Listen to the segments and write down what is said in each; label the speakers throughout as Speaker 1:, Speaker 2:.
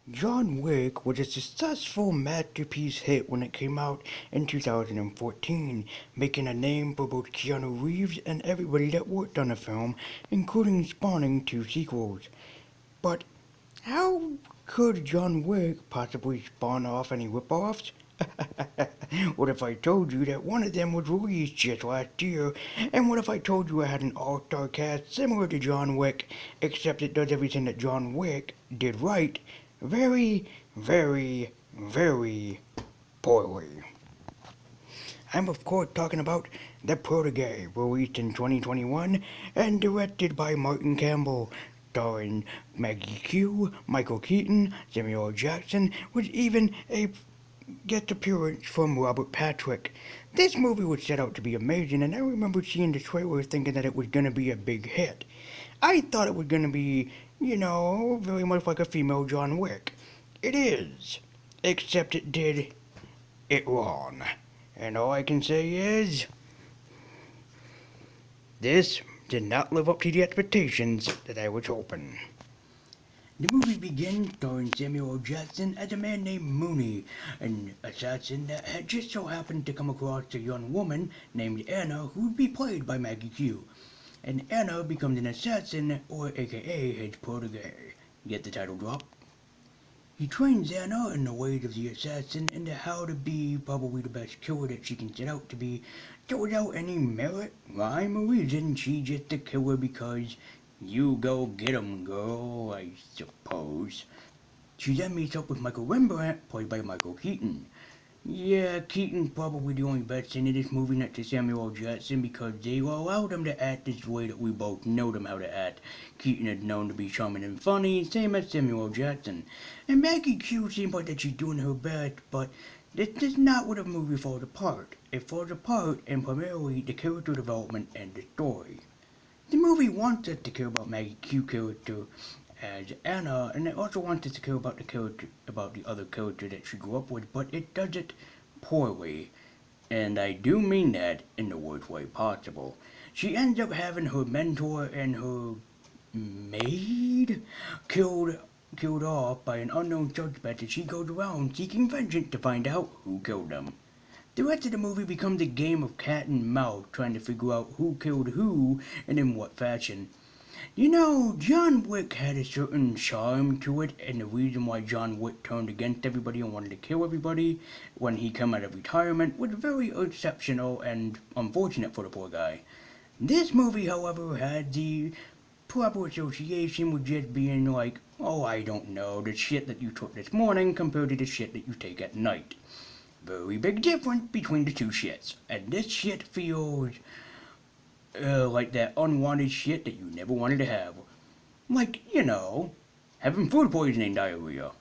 Speaker 1: John Wick was a successful masterpiece hit when it came out in 2014, making a name for both Keanu Reeves and everybody that worked on the film, including spawning two sequels. But how could John Wick possibly spawn off any ripoffs? What if I told you that one of them was released just last year? And what if I told you I had an all-star cast similar to John Wick, except it does everything that John Wick did right, very, very, very poorly? I'm of course talking about The Protégé, released in 2021 and directed by Martin Campbell, starring Maggie Q, Michael Keaton, Samuel L. Jackson, with even a guest appearance from Robert Patrick. This movie was set out to be amazing, and I remember seeing the trailer thinking that it was going to be a big hit. I thought it was going to be, very much like a female John Wick. It is, except it did it wrong. And all I can say is, this did not live up to the expectations that I was hoping. The movie begins starring Samuel L. Jackson as a man named Mooney, an assassin that had just so happened to come across a young woman named Anna who would be played by Maggie Q. And Anna becomes an assassin, or aka his protege. Get the title drop? He trains Anna in the ways of the assassin and how to be probably the best killer that she can set out to be, so without any merit, rhyme, or reason, she's just a killer because you go get 'em, girl, I suppose. She then meets up with Michael Rembrandt, played by Michael Keaton. Yeah, Keaton's probably the only best in this movie next to Samuel L. Jackson because they allowed him to act this way that we both know them how to act. Keaton is known to be charming and funny, same as Samuel L. Jackson. And Maggie Q seems like that she's doing her best, but this is not where the movie falls apart. It falls apart in primarily the character development and the story. The movie wants us to care about Maggie Q character as Anna, and it also wants us to care about the other character that she grew up with, but it does it poorly. And I do mean that in the worst way possible. She ends up having her mentor and her maid killed off by an unknown suspect as she goes around seeking vengeance to find out who killed them. The rest of the movie becomes a game of cat and mouse, trying to figure out who killed who and in what fashion. John Wick had a certain charm to it, and the reason why John Wick turned against everybody and wanted to kill everybody when he came out of retirement was very exceptional and unfortunate for the poor guy. This movie, however, had the proper association with just being like, oh, I don't know, the shit that you took this morning compared to the shit that you take at night. Very big difference between the two shits, and this shit feels like that unwanted shit that you never wanted to have. Like, having food poisoning diarrhea.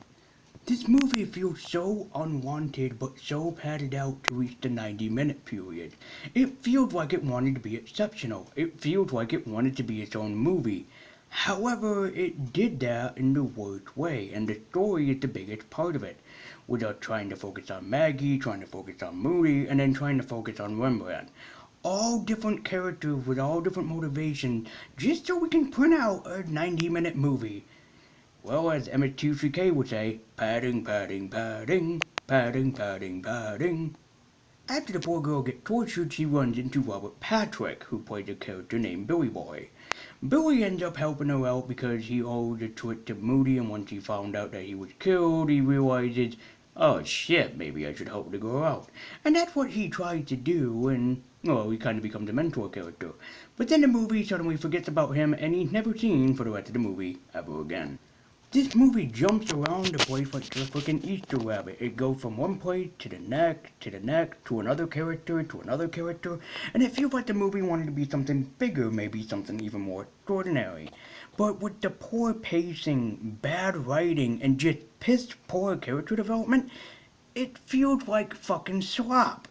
Speaker 1: This movie feels so unwanted but so padded out to reach the 90-minute period. It feels like it wanted to be exceptional. It feels like it wanted to be its own movie. However, it did that in the worst way, and the story is the biggest part of it. Without trying to focus on Maggie, trying to focus on Moody, and then trying to focus on Rembrandt. All different characters with all different motivations, just so we can print out a 90-minute movie. Well, as MST3K would say, padding, padding, padding, padding, padding, padding. After the poor girl gets tortured, she runs into Robert Patrick, who plays a character named Billy Boy. Billy ends up helping her out because he owed a trick to Moody, and once he found out that he was killed, he realizes, oh shit, maybe I should help the girl out. And that's what he tried to do, and, well, he kind of becomes a mentor character. But then the movie suddenly forgets about him, and he's never seen for the rest of the movie ever again. This movie jumps around the place like a freaking Easter rabbit. It goes from one place to the next, to another character, and it feels like the movie wanted to be something bigger, maybe something even more extraordinary. But with the poor pacing, bad writing, and just piss poor character development, it feels like fucking slop.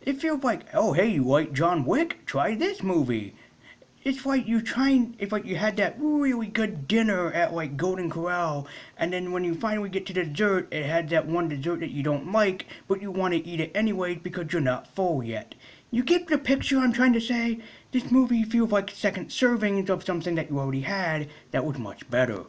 Speaker 1: It feels like, oh hey, you like John Wick? Try this movie. It's like you had that really good dinner at like Golden Corral, and then when you finally get to dessert, it had that one dessert that you don't like, but you want to eat it anyways because you're not full yet. You get the picture I'm trying to say? This movie feels like second servings of something that you already had that was much better.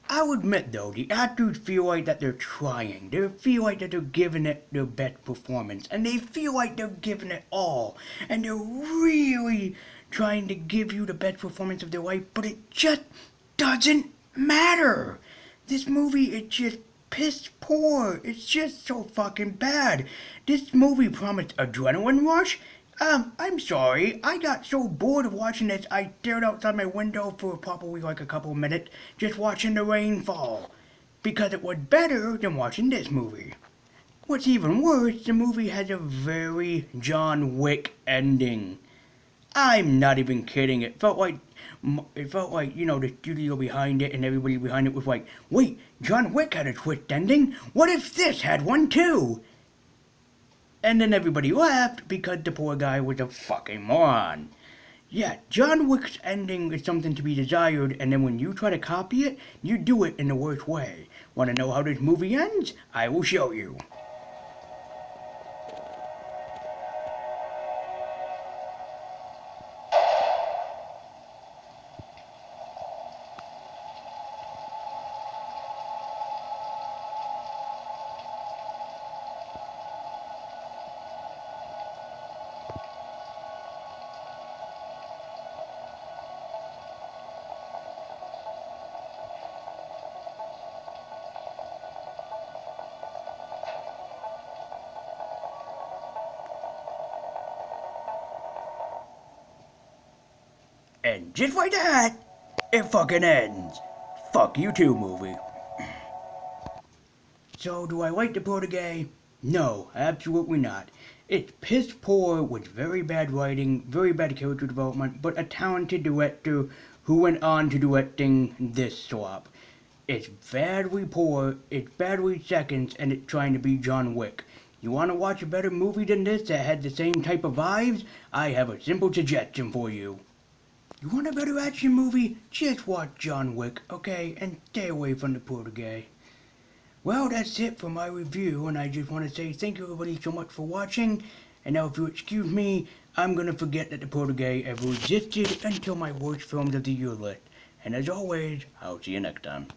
Speaker 1: I'll admit though, the actors feel like that they're trying. They feel like that they're giving it their best performance. And they feel like they're giving it all. And they're really trying to give you the best performance of their life, but it just doesn't matter. This movie is just piss poor. It's just so fucking bad. This movie promised adrenaline rush. I'm sorry. I got so bored of watching this, I stared outside my window for probably like a couple of minutes, just watching the rain fall. Because it was better than watching this movie. What's even worse, the movie has a very John Wick ending. I'm not even kidding. It felt like, the studio behind it and everybody behind it was like, wait, John Wick had a twist ending? What if this had one too? And then everybody laughed because the poor guy was a fucking moron. Yeah, John Wick's ending is something to be desired, and then when you try to copy it, you do it in the worst way. Want to know how this movie ends? I will show you. And just like that, it fucking ends. Fuck you too, movie. So, do I like the Protégé? No, absolutely not. It's piss poor with very bad writing, very bad character development, but a talented director who went on to directing this slop. It's badly poor, it's badly seconds, and it's trying to be John Wick. You want to watch a better movie than this that had the same type of vibes? I have a simple suggestion for you. You want a better action movie? Just watch John Wick, okay? And stay away from the Protégé. Well, that's it for my review, and I just want to say thank you everybody so much for watching. And now if you excuse me, I'm gonna forget that the Protégé ever existed until my worst films of the year list. And as always, I'll see you next time.